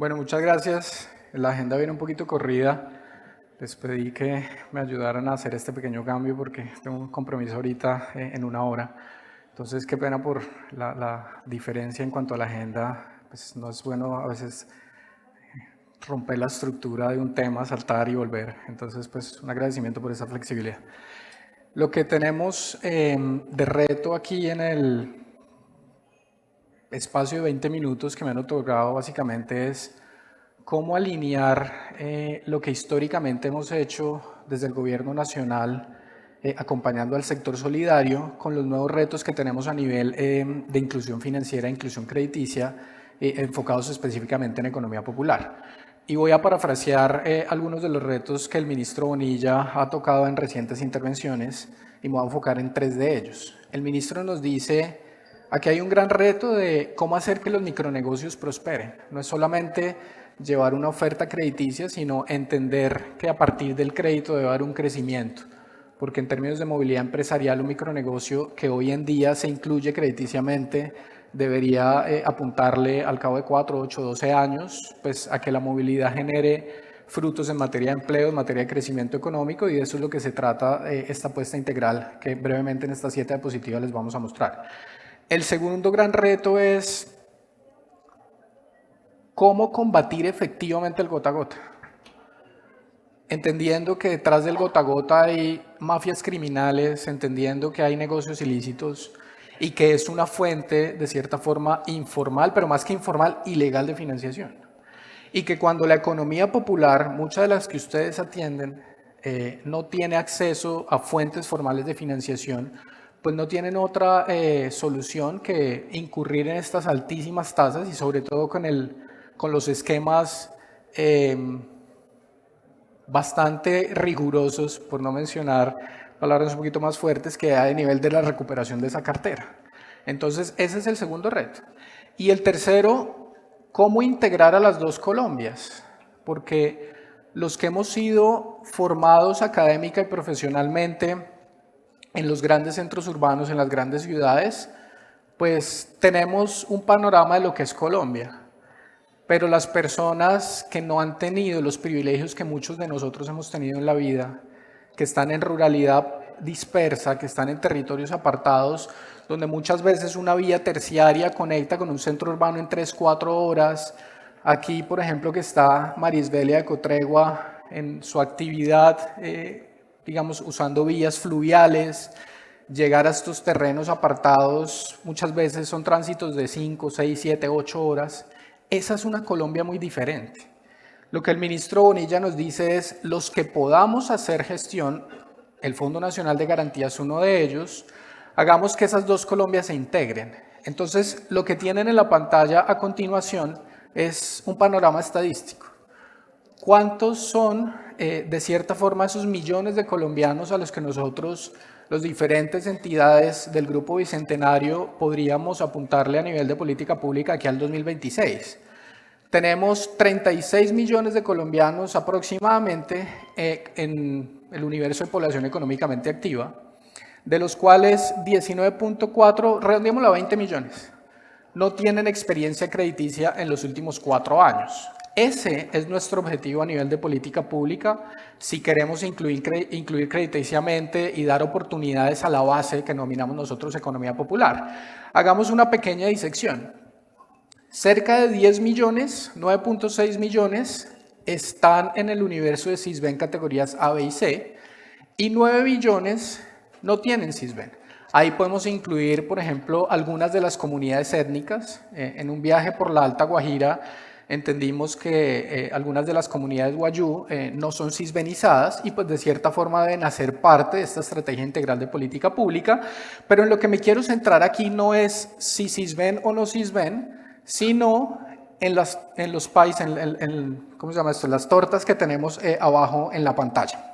Bueno, muchas gracias. La agenda viene un poquito corrida. Les pedí que me ayudaran a hacer este pequeño cambio porque tengo un compromiso ahorita en una hora. Entonces, qué pena por la diferencia en cuanto a la agenda. Pues no es bueno a veces romper la estructura de un tema, saltar y volver. Entonces, pues un agradecimiento por esa flexibilidad. Lo que tenemos de reto aquí en el espacio de 20 minutos que me han otorgado básicamente es cómo alinear lo que históricamente hemos hecho desde el gobierno nacional acompañando al sector solidario con los nuevos retos que tenemos a nivel de inclusión financiera e inclusión crediticia enfocados específicamente en economía popular. Y voy a parafrasear algunos de los retos que el ministro Bonilla ha tocado en recientes intervenciones y me voy a enfocar en 3 de ellos. El ministro nos dice, aquí hay un gran reto de cómo hacer que los micronegocios prosperen. No es solamente llevar una oferta crediticia, sino entender que a partir del crédito debe haber un crecimiento. Porque en términos de movilidad empresarial, un micronegocio que hoy en día se incluye crediticiamente debería apuntarle al cabo de 4, 8, 12 años pues, a que la movilidad genere frutos en materia de empleo, en materia de crecimiento económico, y de eso es lo que se trata esta apuesta integral que brevemente en estas 7 diapositivas les vamos a mostrar. El segundo gran reto es cómo combatir efectivamente el gota a gota. Entendiendo que detrás del gota a gota hay mafias criminales, entendiendo que hay negocios ilícitos y que es una fuente de cierta forma informal, pero más que informal, ilegal de financiación. Y que cuando la economía popular, muchas de las que ustedes atienden, no tiene acceso a fuentes formales de financiación, pues no tienen otra solución que incurrir en estas altísimas tasas y sobre todo con los esquemas bastante rigurosos, por no mencionar palabras un poquito más fuertes, que hay a nivel de la recuperación de esa cartera. Entonces, ese es el segundo reto. Y el tercero, cómo integrar a las dos Colombias, porque los que hemos sido formados académica y profesionalmente en los grandes centros urbanos, en las grandes ciudades, pues tenemos un panorama de lo que es Colombia. Pero las personas que no han tenido los privilegios que muchos de nosotros hemos tenido en la vida, que están en ruralidad dispersa, que están en territorios apartados, donde muchas veces una vía terciaria conecta con un centro urbano en 3, 4 horas. Aquí, por ejemplo, que está Marisbelia de Cotregua en su actividad, digamos, usando vías fluviales, llegar a estos terrenos apartados, muchas veces son tránsitos de 5, 6, 7, 8 horas. Esa es una Colombia muy diferente. Lo que el ministro Bonilla nos dice es, los que podamos hacer gestión, el Fondo Nacional de Garantía es uno de ellos, hagamos que esas dos Colombias se integren. Entonces, lo que tienen en la pantalla a continuación es un panorama estadístico. ¿Cuántos son, de cierta forma, esos millones de colombianos a los que nosotros, las diferentes entidades del Grupo Bicentenario, podríamos apuntarle a nivel de política pública aquí al 2026? Tenemos 36 millones de colombianos aproximadamente en el universo de población económicamente activa, de los cuales 19.4, redondeémoslo a 20 millones, no tienen experiencia crediticia en los últimos 4 años. Ese es nuestro objetivo a nivel de política pública si queremos incluir crediticiamente y dar oportunidades a la base que denominamos nosotros economía popular. Hagamos una pequeña disección. Cerca de 10 millones, 9.6 millones, están en el universo de Sisbén categorías A, B y C, y 9 millones no tienen Sisbén. Ahí podemos incluir, por ejemplo, algunas de las comunidades étnicas. En un viaje por la Alta Guajira entendimos que algunas de las comunidades wayú no son sisbenizadas y pues de cierta forma deben hacer parte de esta estrategia integral de política pública, pero en lo que me quiero centrar aquí no es si sisbén o no sisbén, sino en los países, ¿cómo se llama esto? Las tortas que tenemos abajo en la pantalla.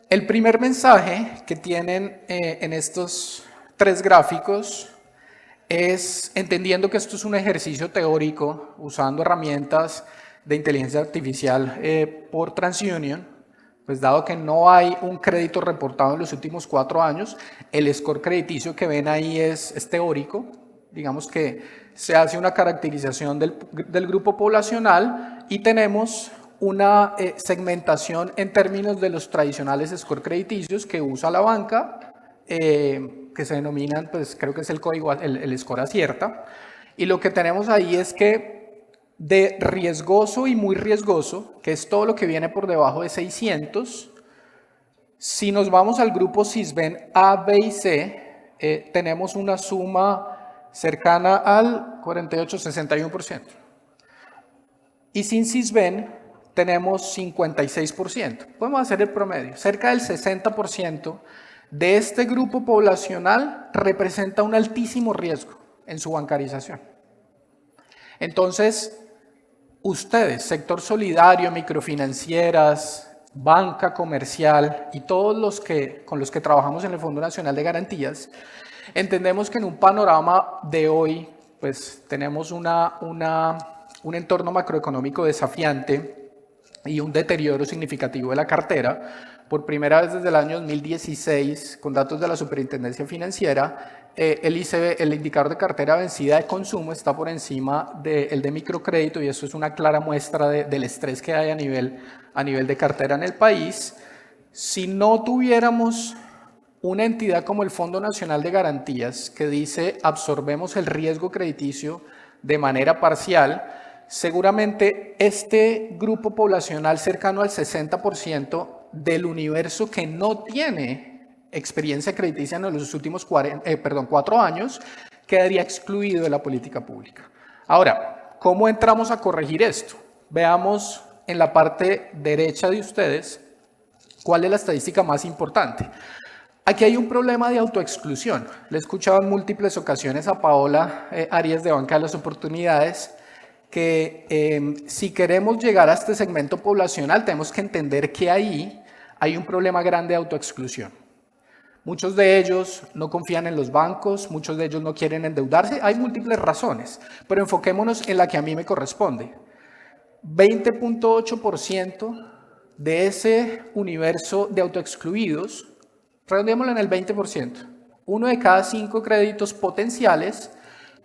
El primer mensaje que tienen en estos 3 gráficos es, entendiendo que esto es un ejercicio teórico, usando herramientas de inteligencia artificial por TransUnion, pues dado que no hay un crédito reportado en los últimos 4 años, el score crediticio que ven ahí es teórico, digamos que se hace una caracterización del grupo poblacional y tenemos una segmentación en términos de los tradicionales score crediticios que usa la banca, que se denominan, pues creo que es el código, el score acierta. Y lo que tenemos ahí es que de riesgoso y muy riesgoso, que es todo lo que viene por debajo de 600, si nos vamos al grupo Sisbén A, B y C, tenemos una suma cercana al 48-61%. Y sin Sisbén tenemos 56%. Podemos hacer el promedio. Cerca del 60% de este grupo poblacional representa un altísimo riesgo en su bancarización. Entonces, ustedes, sector solidario, microfinancieras, banca comercial y todos los con los que trabajamos en el Fondo Nacional de Garantías, entendemos que en un panorama de hoy, pues tenemos un entorno macroeconómico desafiante y un deterioro significativo de la cartera. Por primera vez desde el año 2016, con datos de la Superintendencia Financiera, el indicador de cartera vencida de consumo está por encima del de microcrédito y eso es una clara muestra del estrés que hay a nivel de cartera en el país. Si no tuviéramos una entidad como el Fondo Nacional de Garantías que dice absorbemos el riesgo crediticio de manera parcial, seguramente este grupo poblacional cercano al 60% del universo que no tiene experiencia crediticia en los últimos 4 años quedaría excluido de la política pública. Ahora, ¿cómo entramos a corregir esto? Veamos en la parte derecha de ustedes cuál es la estadística más importante. Aquí hay un problema de autoexclusión. Le he escuchado en múltiples ocasiones a Paola Arias de Banca de las Oportunidades que si queremos llegar a este segmento poblacional tenemos que entender que ahí hay un problema grande de autoexclusión. Muchos de ellos no confían en los bancos, muchos de ellos no quieren endeudarse, hay múltiples razones, pero enfoquémonos en la que a mí me corresponde. 20.8% de ese universo de autoexcluidos, redondeémoslo en el 20%. 1 de cada 5 créditos potenciales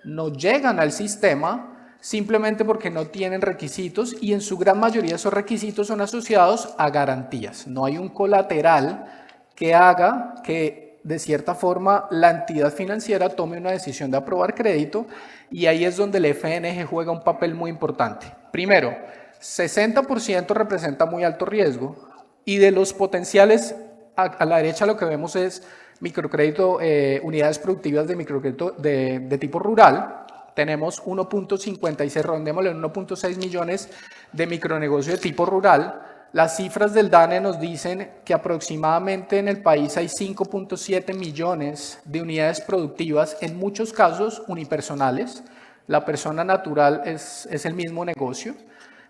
no llegan al sistema simplemente porque no tienen requisitos y en su gran mayoría esos requisitos son asociados a garantías. No hay un colateral que haga que de cierta forma la entidad financiera tome una decisión de aprobar crédito y ahí es donde el FNG juega un papel muy importante. Primero, 60% representa muy alto riesgo y de los potenciales a la derecha lo que vemos es microcrédito, unidades productivas de microcrédito de tipo rural. Tenemos 1.56, rondémosle en 1.6 millones de micronegocio de tipo rural. Las cifras del DANE nos dicen que aproximadamente en el país hay 5.7 millones de unidades productivas, en muchos casos unipersonales. La persona natural es el mismo negocio.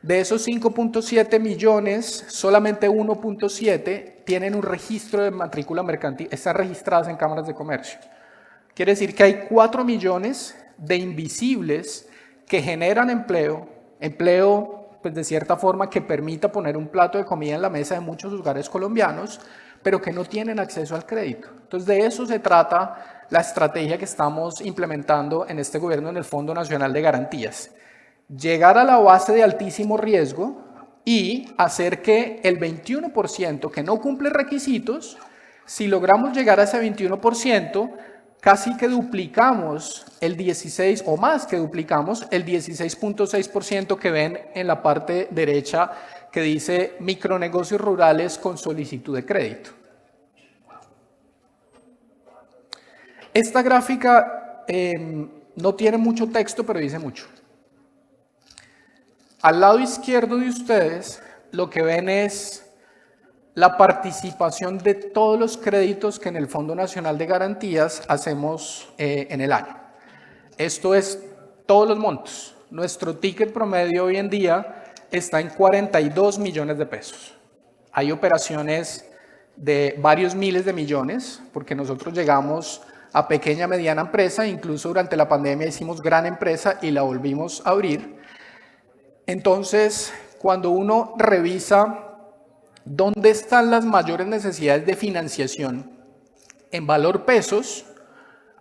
De esos 5.7 millones, solamente 1.7 tienen un registro de matrícula mercantil, están registradas en cámaras de comercio. Quiere decir que hay 4 millones de invisibles que generan empleo pues de cierta forma que permita poner un plato de comida en la mesa de muchos hogares colombianos, pero que no tienen acceso al crédito. Entonces de eso se trata la estrategia que estamos implementando en este gobierno en el Fondo Nacional de Garantías. Llegar a la base de altísimo riesgo y hacer que el 21% que no cumple requisitos, si logramos llegar a ese 21%, casi que duplicamos el 16 o más que duplicamos el 16.6% que ven en la parte derecha que dice micronegocios rurales con solicitud de crédito. Esta gráfica no tiene mucho texto, pero dice mucho. Al lado izquierdo de ustedes lo que ven es la participación de todos los créditos que en el Fondo Nacional de Garantías hacemos en el año. Esto es todos los montos. Nuestro ticket promedio hoy en día está en 42 millones de pesos. Hay operaciones de varios miles de millones, porque nosotros llegamos a pequeña, mediana empresa, incluso durante la pandemia hicimos gran empresa y la volvimos a abrir. Entonces, cuando uno revisa ¿dónde están las mayores necesidades de financiación? En valor pesos,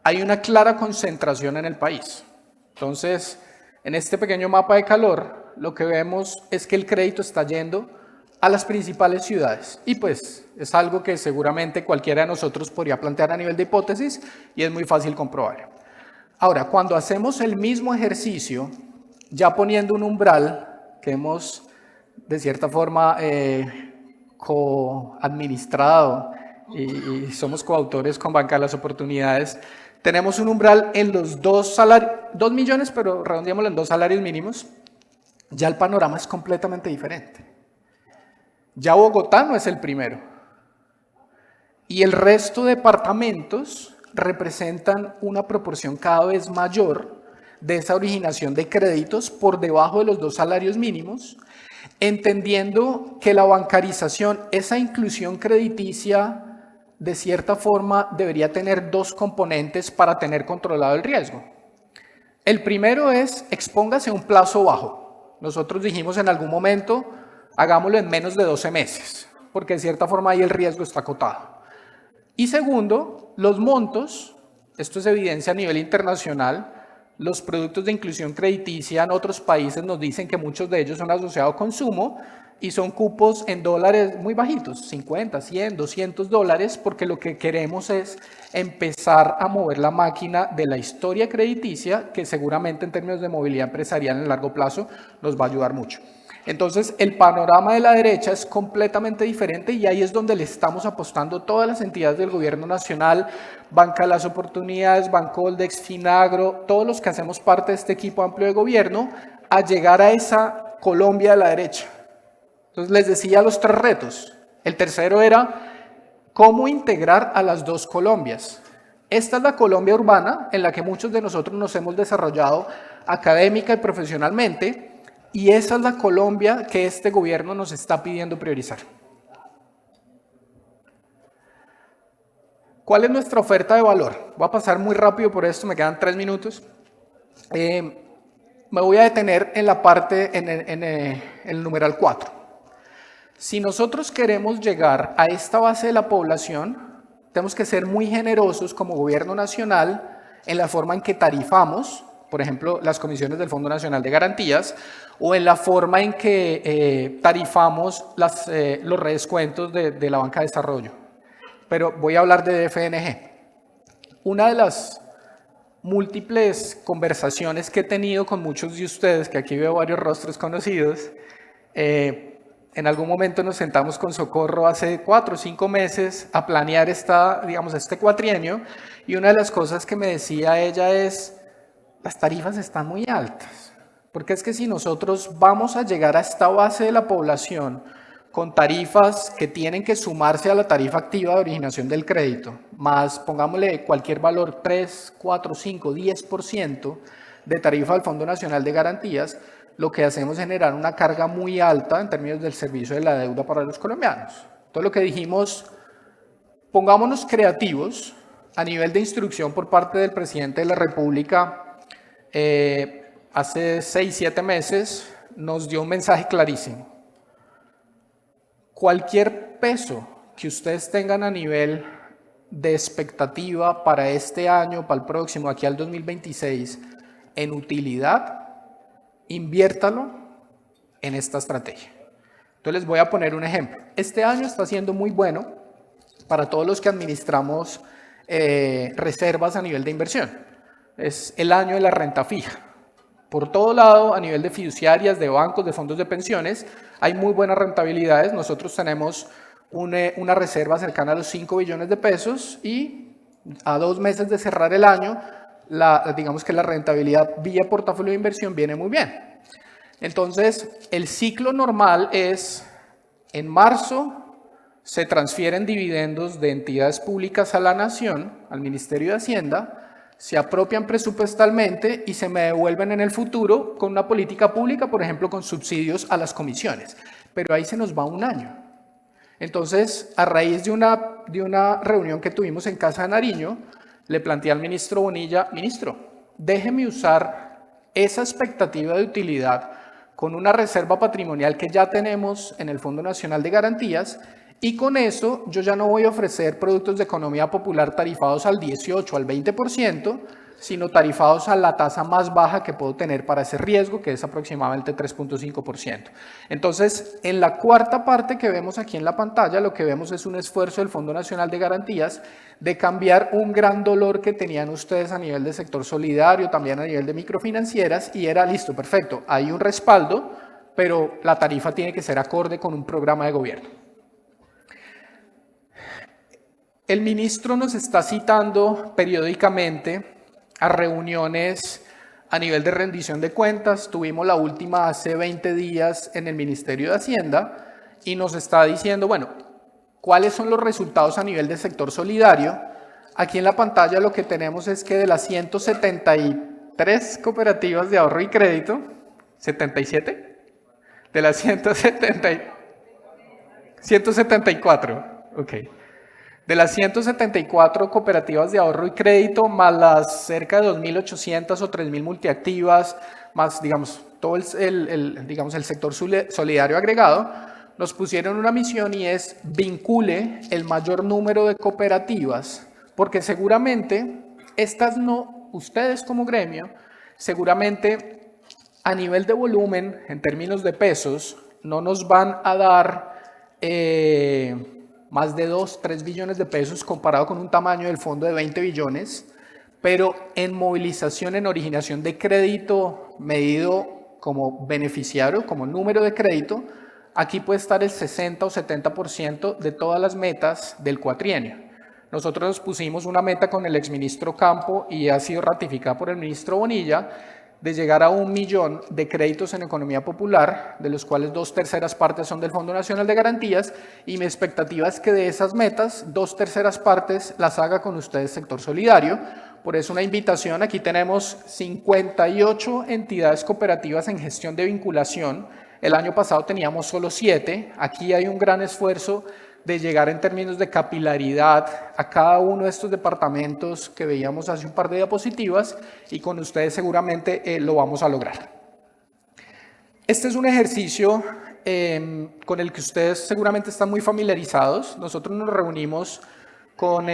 hay una clara concentración en el país. Entonces, en este pequeño mapa de calor, lo que vemos es que el crédito está yendo a las principales ciudades. Y pues es algo que seguramente cualquiera de nosotros podría plantear a nivel de hipótesis y es muy fácil comprobar. Ahora, cuando hacemos el mismo ejercicio, ya poniendo un umbral que hemos de cierta forma coadministrado y somos coautores con Banca de las Oportunidades, tenemos un umbral en los 2 millones, pero redondeémoslo en 2 salarios mínimos, ya el panorama es completamente diferente. Ya Bogotá no es el primero. Y el resto de departamentos representan una proporción cada vez mayor de esa originación de créditos por debajo de los 2 salarios mínimos, entendiendo que la bancarización, esa inclusión crediticia, de cierta forma debería tener 2 componentes para tener controlado el riesgo. El primero es expóngase a un plazo bajo. Nosotros dijimos en algún momento, hagámoslo en menos de 12 meses, porque de cierta forma ahí el riesgo está acotado. Y segundo, los montos, esto es evidencia a nivel internacional, los productos de inclusión crediticia en otros países nos dicen que muchos de ellos son asociados a consumo y son cupos en dólares muy bajitos, 50, 100, 200 dólares, porque lo que queremos es empezar a mover la máquina de la historia crediticia, que seguramente en términos de movilidad empresarial en el largo plazo nos va a ayudar mucho. Entonces, el panorama de la derecha es completamente diferente y ahí es donde le estamos apostando todas las entidades del gobierno nacional, Banca de las Oportunidades, Bancoldex, Finagro, todos los que hacemos parte de este equipo amplio de gobierno, a llegar a esa Colombia de la derecha. Entonces, les decía los 3 retos. El tercero era cómo integrar a las 2 Colombias. Esta es la Colombia urbana en la que muchos de nosotros nos hemos desarrollado académica y profesionalmente. Y esa es la Colombia que este gobierno nos está pidiendo priorizar. ¿Cuál es nuestra oferta de valor? Voy a pasar muy rápido por esto, me quedan 3 minutos. Me voy a detener en la parte, en el numeral 4. Si nosotros queremos llegar a esta base de la población, tenemos que ser muy generosos como gobierno nacional en la forma en que tarifamos, por ejemplo, las comisiones del Fondo Nacional de Garantías, o en la forma en que tarifamos los redescuentos de la banca de desarrollo. Pero voy a hablar de DFNG. Una de las múltiples conversaciones que he tenido con muchos de ustedes, que aquí veo varios rostros conocidos, en algún momento nos sentamos con Socorro hace 4 o 5 meses a planear este cuatrienio, y una de las cosas que me decía ella es, las tarifas están muy altas, porque es que si nosotros vamos a llegar a esta base de la población con tarifas que tienen que sumarse a la tarifa activa de originación del crédito, más pongámosle cualquier valor, 3, 4, 5, 10% de tarifa del Fondo Nacional de Garantías, lo que hacemos es generar una carga muy alta en términos del servicio de la deuda para los colombianos. Entonces lo que dijimos, pongámonos creativos a nivel de instrucción por parte del presidente de la República. Hace 6, 7 meses nos dio un mensaje clarísimo. Cualquier peso que ustedes tengan a nivel de expectativa para este año, para el próximo, aquí al 2026, en utilidad, inviértalo en esta estrategia. Entonces les voy a poner un ejemplo. Este año está siendo muy bueno para todos los que administramos reservas a nivel de inversión. Es el año de la renta fija. Por todo lado, a nivel de fiduciarias, de bancos, de fondos de pensiones, hay muy buenas rentabilidades. Nosotros tenemos una reserva cercana a los 5 billones de pesos y a 2 meses de cerrar el año, digamos que la rentabilidad vía portafolio de inversión viene muy bien. Entonces, el ciclo normal es, en marzo, se transfieren dividendos de entidades públicas a la Nación, al Ministerio de Hacienda, se apropian presupuestalmente y se me devuelven en el futuro con una política pública, por ejemplo, con subsidios a las comisiones. Pero ahí se nos va un año. Entonces, a raíz de una reunión que tuvimos en Casa de Nariño, le planteé al ministro Bonilla, ministro, déjeme usar esa expectativa de utilidad con una reserva patrimonial que ya tenemos en el Fondo Nacional de Garantías Y con eso yo ya no voy a ofrecer productos de economía popular tarifados al 18 o al 20%, sino tarifados a la tasa más baja que puedo tener para ese riesgo, que es aproximadamente 3.5%. Entonces, en la cuarta parte que vemos aquí en la pantalla, lo que vemos es un esfuerzo del Fondo Nacional de Garantías de cambiar un gran dolor que tenían ustedes a nivel de sector solidario, también a nivel de microfinancieras, y era listo, perfecto, hay un respaldo, pero la tarifa tiene que ser acorde con un programa de gobierno. El ministro nos está citando periódicamente a reuniones a nivel de rendición de cuentas. Tuvimos la última hace 20 días en el Ministerio de Hacienda y nos está diciendo, bueno, ¿cuáles son los resultados a nivel del sector solidario? Aquí en la pantalla lo que tenemos es que de las 173 cooperativas de ahorro y crédito, ¿77? De las 174, ok. De las 174 cooperativas de ahorro y crédito, más las cerca de 2.800 o 3.000 multiactivas, más, digamos, todo el sector solidario agregado, nos pusieron una misión y es vincule el mayor número de cooperativas, porque seguramente estas no, ustedes como gremio, seguramente a nivel de volumen, en términos de pesos, no nos van a dar más de 2-3 billones de pesos comparado con un tamaño del fondo de 20 billones, pero en movilización, en originación de crédito medido como beneficiario, como número de crédito, aquí puede estar el 60 o 70% de todas las metas del cuatrienio. Nosotros nos pusimos una meta con el exministro Campo y ha sido ratificada por el ministro Bonilla de llegar a 1 millón de créditos en economía popular, de los cuales 2/3 partes son del Fondo Nacional de Garantías, y mi expectativa es que de esas metas, 2/3 partes las haga con ustedes sector solidario. Por eso una invitación, aquí tenemos 58 entidades cooperativas en gestión de vinculación. El año pasado teníamos solo 7. Aquí hay un gran esfuerzo de llegar en términos de capilaridad a cada uno de estos departamentos que veíamos hace un par de diapositivas, y con ustedes seguramente lo vamos a lograr. Este es un ejercicio con el que ustedes seguramente están muy familiarizados. Nosotros nos reunimos con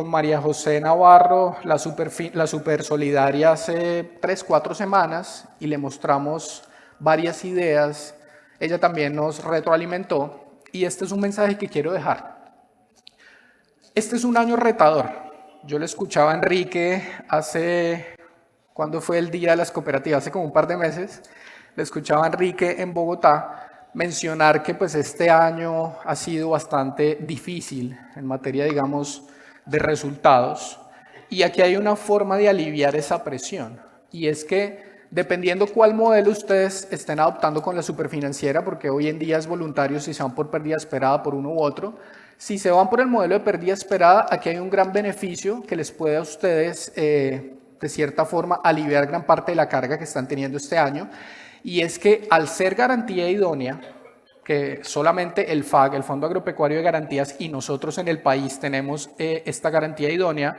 María José Navarro, la super solidaria, hace 3-4 semanas y le mostramos varias ideas. Ella también nos retroalimentó. Y este es un mensaje que quiero dejar. Este es un año retador. Yo le escuchaba a Enrique cuando fue el Día de las Cooperativas, hace como un par de meses, le escuchaba a Enrique en Bogotá mencionar que pues este año ha sido bastante difícil en materia, digamos, de resultados. Y aquí hay una forma de aliviar esa presión, y es que dependiendo cuál modelo ustedes estén adoptando con la superfinanciera, porque hoy en día es voluntario si se van por pérdida esperada por uno u otro, si se van por el modelo de pérdida esperada, aquí hay un gran beneficio que les puede a ustedes, de cierta forma, aliviar gran parte de la carga que están teniendo este año, y es que al ser garantía idónea, que solamente el FAG, el Fondo Agropecuario de Garantías, y nosotros en el país tenemos esta garantía idónea,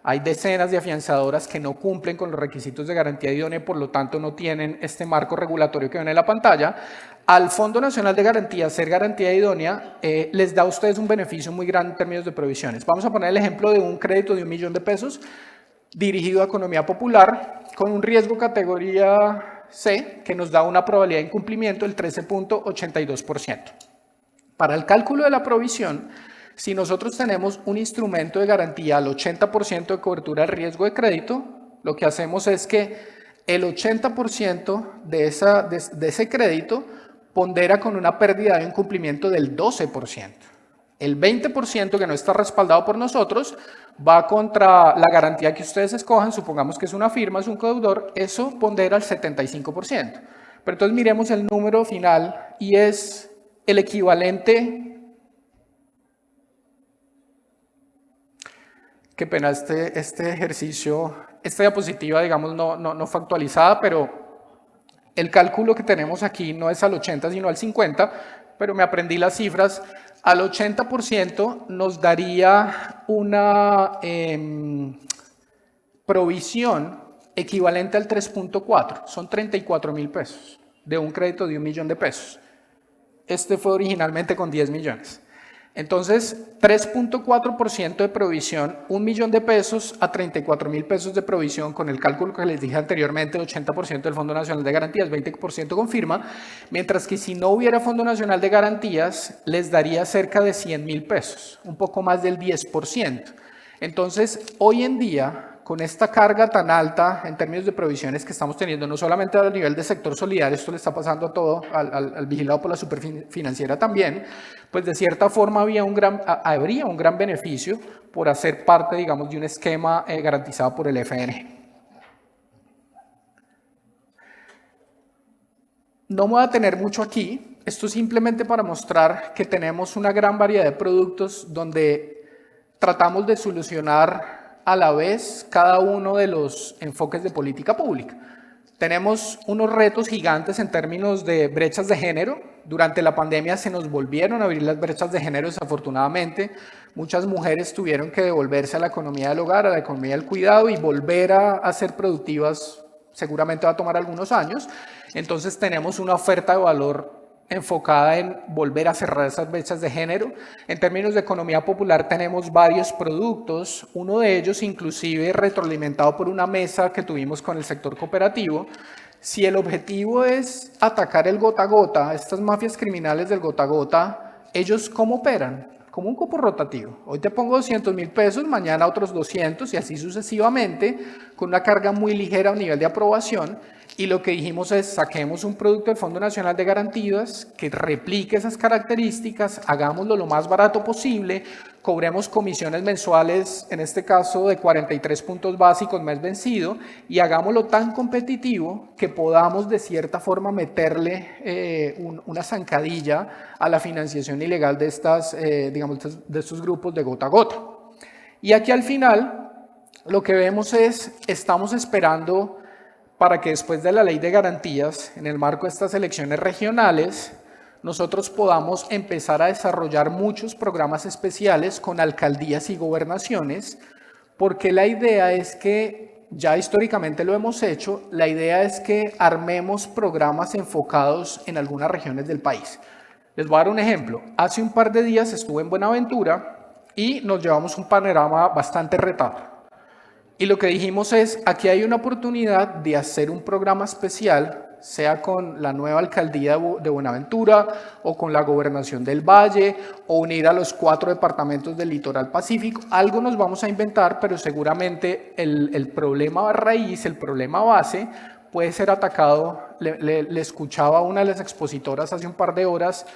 hay decenas de afianzadoras que no cumplen con los requisitos de garantía idónea y por lo tanto no tienen este marco regulatorio que ven en la pantalla. Al Fondo Nacional de Garantías ser garantía idónea les da a ustedes un beneficio muy grande en términos de provisiones. Vamos a poner el ejemplo de un crédito de 1 millón de pesos dirigido a economía popular con un riesgo categoría C que nos da una probabilidad de incumplimiento del 13.82%. Para el cálculo de la provisión, si nosotros tenemos un instrumento de garantía al 80% de cobertura del riesgo de crédito, lo que hacemos es que el 80% de ese crédito pondera con una pérdida de incumplimiento del 12%. El 20% que no está respaldado por nosotros va contra la garantía que ustedes escojan, supongamos que es una firma, es un codeudor, eso pondera al 75%. Pero entonces miremos el número final y es el equivalente. Qué pena, este ejercicio, esta diapositiva, digamos, no fue actualizada, pero el cálculo que tenemos aquí no es al 80, sino al 50, pero me aprendí las cifras. Al 80% nos daría una provisión equivalente al 3.4, son 34.000 pesos de un crédito de 1 millón de pesos. Este fue originalmente con 10 millones. Entonces, 3.4% de provisión, 1 millón de pesos a 34.000 pesos de provisión, con el cálculo que les dije anteriormente, 80% del Fondo Nacional de Garantías, 20% con firma, mientras que si no hubiera Fondo Nacional de Garantías, les daría cerca de 100.000 pesos, un poco más del 10%. Entonces, hoy en día, con esta carga tan alta en términos de provisiones que estamos teniendo, no solamente a nivel de sector solidario, esto le está pasando a todo, al vigilado por la superfinanciera también, pues de cierta forma habría un gran beneficio por hacer parte, digamos, de un esquema garantizado por el FNG. No me voy a detener mucho aquí, esto simplemente para mostrar que tenemos una gran variedad de productos donde tratamos de solucionar a la vez cada uno de los enfoques de política pública. Tenemos unos retos gigantes en términos de brechas de género. Durante la pandemia se nos volvieron a abrir las brechas de género, desafortunadamente. Muchas mujeres tuvieron que devolverse a la economía del hogar, a la economía del cuidado y volver a ser productivas. Seguramente va a tomar algunos años. Entonces tenemos una oferta de valor enfocada en volver a cerrar esas brechas de género. En términos de economía popular tenemos varios productos, uno de ellos inclusive retroalimentado por una mesa que tuvimos con el sector cooperativo. Si el objetivo es atacar el gota a gota, estas mafias criminales del gota a gota, ¿ellos cómo operan? Como un cupo rotativo. Hoy te pongo 200.000 pesos, mañana otros 200 y así sucesivamente, con una carga muy ligera a nivel de aprobación. Y lo que dijimos es, saquemos un producto del Fondo Nacional de Garantías que replique esas características, hagámoslo lo más barato posible, cobremos comisiones mensuales, en este caso de 43 puntos básicos mes vencido, y hagámoslo tan competitivo que podamos de cierta forma meterle una zancadilla a la financiación ilegal de de estos grupos de gota a gota. Y aquí al final lo que vemos es, estamos esperando para que después de la ley de garantías, en el marco de estas elecciones regionales, nosotros podamos empezar a desarrollar muchos programas especiales con alcaldías y gobernaciones, porque la idea es que, ya históricamente lo hemos hecho, la idea es que armemos programas enfocados en algunas regiones del país. Les voy a dar un ejemplo. Hace un par de días estuve en Buenaventura y nos llevamos un panorama bastante retador. Y lo que dijimos es, aquí hay una oportunidad de hacer un programa especial, sea con la nueva alcaldía de Buenaventura o con la gobernación del Valle o unir a los 4 departamentos del litoral pacífico. Algo nos vamos a inventar, pero seguramente el problema raíz, el problema base puede ser atacado. Le escuchaba a una de las expositoras hace un par de horas.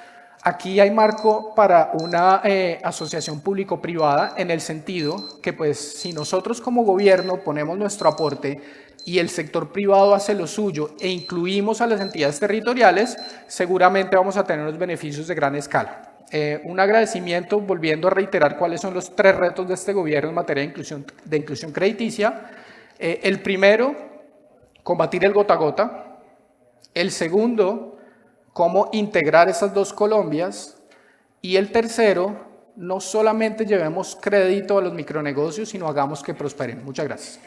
Aquí hay marco para una asociación público-privada en el sentido que pues si nosotros como gobierno ponemos nuestro aporte y el sector privado hace lo suyo e incluimos a las entidades territoriales, seguramente vamos a tener unos beneficios de gran escala. Un agradecimiento, volviendo a reiterar cuáles son los 3 retos de este gobierno en materia de inclusión crediticia. El primero, combatir el gota a gota. El segundo, cómo integrar esas 2 Colombias, y el tercero, no solamente llevemos crédito a los micronegocios, sino hagamos que prosperen. Muchas gracias.